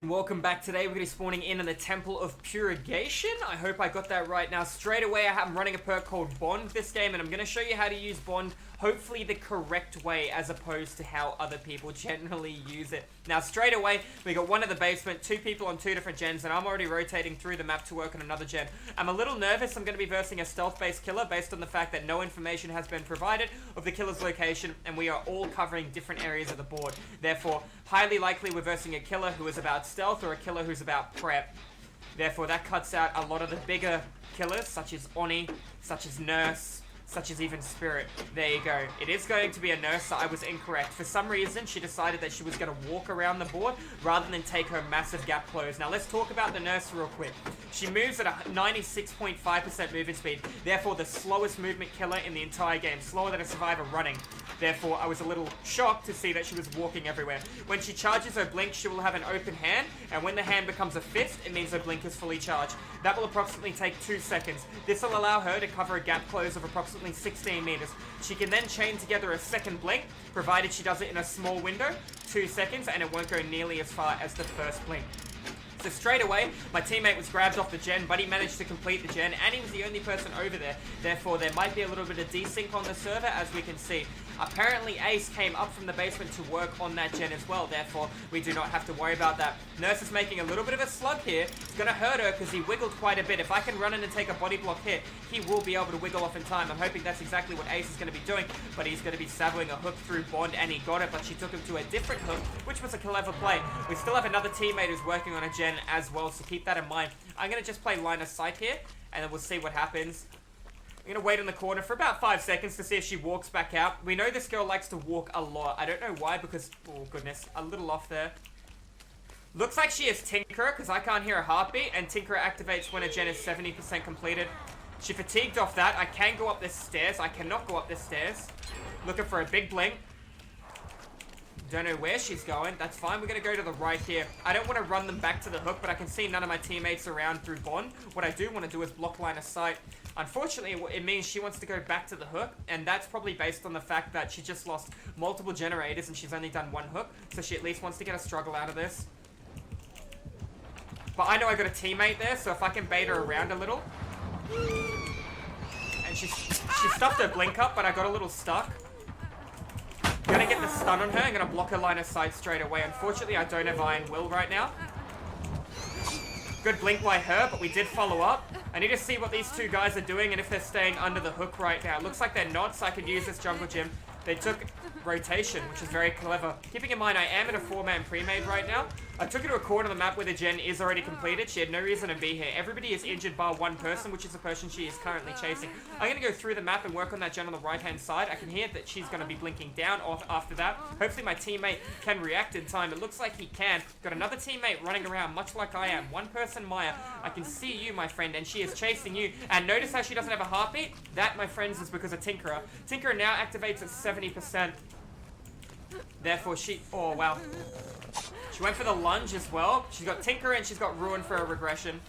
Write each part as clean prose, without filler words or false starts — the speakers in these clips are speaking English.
Welcome back. Today we're going to be spawning in the Temple of Purgation. I hope I got that right. Now straight away I'm running a perk called Bond this game, and I'm going to show you how to use Bond hopefully the correct way as opposed to how other people generally use it. Now straight away we got one in the basement, two people on two different gens, and I'm already rotating through the map to work on another gen. I'm a little nervous. I'm going to be versing a stealth based killer based on the fact that no information has been provided of the killer's location, and we are all covering different areas of the board. Therefore, highly likely we're versing a killer who is about stealth or a killer who's about prep. Therefore, that cuts out a lot of the bigger killers, such as Oni, such as Nurse, such as even Spirit. There you go. It is going to be a Nurse, so I was incorrect. For some reason, she decided that she was going to walk around the board rather than take her massive gap close. Now, let's talk about the Nurse real quick. She moves at a 96.5% movement speed, therefore the slowest movement killer in the entire game, slower than a survivor running. Therefore, I was a little shocked to see that she was walking everywhere. When she charges her blink, she will have an open hand, and when the hand becomes a fist, it means her blink is fully charged. That will approximately take 2 seconds. This will allow her to cover a gap close of approximately 16 meters. She can then chain together a second blink, provided she does it in a small window, 2 seconds, and it won't go nearly as far as the first blink. So straight away, my teammate was grabbed off the gen, but he managed to complete the gen, and he was the only person over there. Therefore, there might be a little bit of desync on the server, as we can see. Apparently, Ace came up from the basement to work on that gen as well. Therefore, we do not have to worry about that. Nurse is making a little bit of a slug here. It's going to hurt her because he wiggled quite a bit. If I can run in and take a body block hit, he will be able to wiggle off in time. I'm hoping that's exactly what Ace is going to be doing, but he's going to be savoing a hook through Bond, and he got it, but she took him to a different hook, which was a clever play. We still have another teammate who's working on a gen as well, so keep that in mind. I'm going to just play line of sight here, and then we'll see what happens. I'm going to wait in the corner for about 5 seconds to see if she walks back out. We know this girl likes to walk a lot. I don't know why, because, oh goodness, a little off there. Looks like she is Tinkerer, because I can't hear a heartbeat, and Tinkerer activates when a gen is 70% completed. She fatigued off that. I can go up the stairs. I cannot go up the stairs. Looking for a big blink. Don't know where she's going. That's fine. We're going to go to the right here. I don't want to run them back to the hook, but I can see none of my teammates around through Bond. What I do want to do is block line of sight. Unfortunately, it means she wants to go back to the hook, and that's probably based on the fact that she just lost multiple generators and she's only done one hook, so she at least wants to get a struggle out of this. But I know I got a teammate there, so if I can bait her around a little. And she stuffed her blink up, but I got a little stuck. I'm gonna get the stun on her. I'm gonna block her line of sight straight away. Unfortunately, I don't have Iron Will right now. Good blink by her, but we did follow up. I need to see what these two guys are doing and if they're staying under the hook right now. It looks like they're not, so I could use this jungle gym. They took rotation, which is very clever. Keeping in mind, I am in a 4-man pre-made right now. I took her to a corner of the map where the gen is already completed. She had no reason to be here. Everybody is injured bar one person, which is the person she is currently chasing. I'm going to go through the map and work on that gen on the right-hand side. I can hear that she's going to be blinking down off after that. Hopefully my teammate can react in time. It looks like he can. Got another teammate running around, much like I am. One person, Maya. I can see you, my friend, and she is chasing you. And notice how she doesn't have a heartbeat? That, my friends, is because of Tinkerer. Tinkerer now activates at 70%. Therefore, oh, wow. She went for the lunge as well. She's got Tinkerer and she's got Ruin for a regression.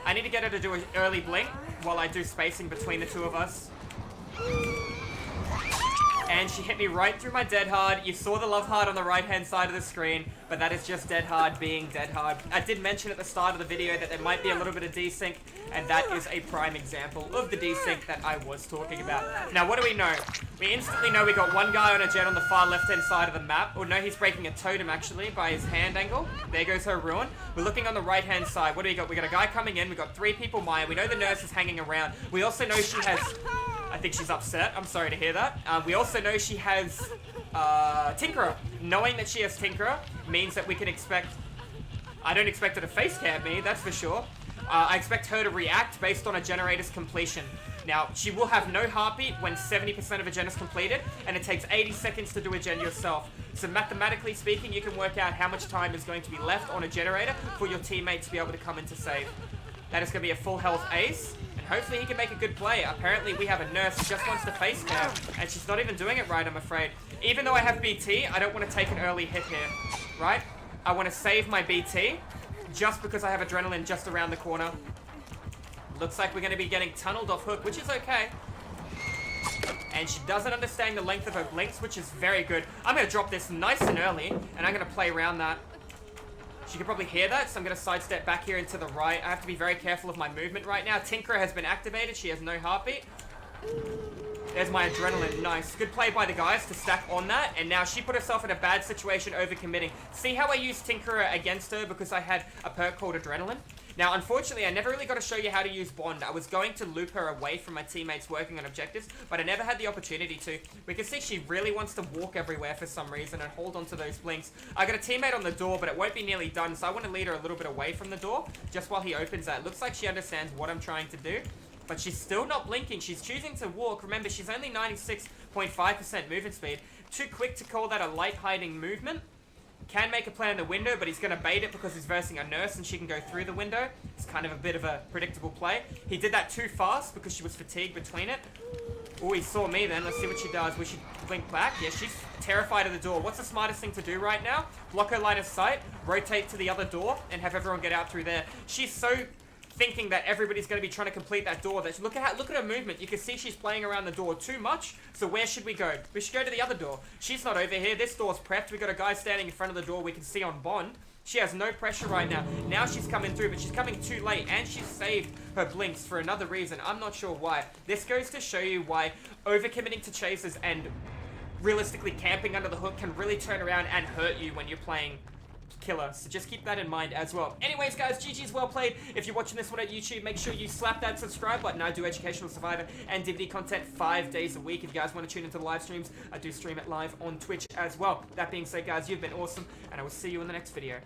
I need to get her to do an early blink while I do spacing between the two of us. And she hit me right through my dead hard. You saw the love heart on the right-hand side of the screen, but that is just dead hard being dead hard. I did mention at the start of the video that there might be a little bit of desync, and that is a prime example of the desync that I was talking about. Now, what do we know? We instantly know we got one guy on a gen on the far left-hand side of the map. Oh, no, he's breaking a totem, actually, by his hand angle. There goes her Ruin. We're looking on the right-hand side. What do we got? We got a guy coming in. We got 3 people, Maya. We know the nurse is hanging around. We also know she has... I think she's upset. I'm sorry to hear that. We also know she has Tinkerer. Knowing that she has Tinkerer means that we can expect... I don't expect her to face cam me, that's for sure. I expect her to react based on a generator's completion. Now, she will have no heartbeat when 70% of a gen is completed, and it takes 80 seconds to do a gen yourself. So mathematically speaking, you can work out how much time is going to be left on a generator for your teammate to be able to come in to save. That is going to be a full health Ace. Hopefully he can make a good play. Apparently we have a nurse who just wants to face cam, and she's not even doing it right, I'm afraid. Even though I have BT, I don't want to take an early hit here, right? I want to save my BT, just because I have adrenaline just around the corner. Looks like we're going to be getting tunneled off hook, which is okay. And she doesn't understand the length of her blinks, which is very good. I'm going to drop this nice and early, and I'm going to play around that. She could probably hear that, so I'm going to sidestep back here into the right. I have to be very careful of my movement right now. Tinkerer has been activated. She has no heartbeat. There's my adrenaline. Nice. Good play by the guys to stack on that. And now she put herself in a bad situation overcommitting. See how I used Tinkerer against her because I had a perk called Adrenaline? Now, unfortunately, I never really got to show you how to use Bond. I was going to loop her away from my teammates working on objectives, but I never had the opportunity to. We can see she really wants to walk everywhere for some reason and hold on to those blinks. I got a teammate on the door, but it won't be nearly done, so I want to lead her a little bit away from the door just while he opens that. Looks like she understands what I'm trying to do. But she's still not blinking. She's choosing to walk. Remember, she's only 96.5% movement speed. Too quick to call that a light hiding movement. Can make a play in the window, but he's going to bait it because he's versing a nurse and she can go through the window. It's kind of a bit of a predictable play. He did that too fast because she was fatigued between it. Oh, he saw me then. Let's see what she does. Will she blink back? Yeah, she's terrified of the door. What's the smartest thing to do right now? Block her line of sight, rotate to the other door, and have everyone get out through there. She's so thinking that everybody's going to be trying to complete that door. Look at her movement. You can see she's playing around the door too much. So where should we go? We should go to the other door. She's not over here. This door's prepped. We got a guy standing in front of the door we can see on Bond. She has no pressure right now. Now she's coming through, but she's coming too late, and she's saved her blinks for another reason. I'm not sure why. This goes to show you why overcommitting to chases and realistically camping under the hook can really turn around and hurt you when you're playing killer, so just keep that in mind as well. Anyways, guys, GG's well played. If you're watching this one at YouTube, make sure you slap that subscribe button. I do educational survivor and DVD content 5 days a week. If you guys want to tune into the live streams, I do stream it live on Twitch as well. That being said, guys, you've been awesome, and I will see you in the next video.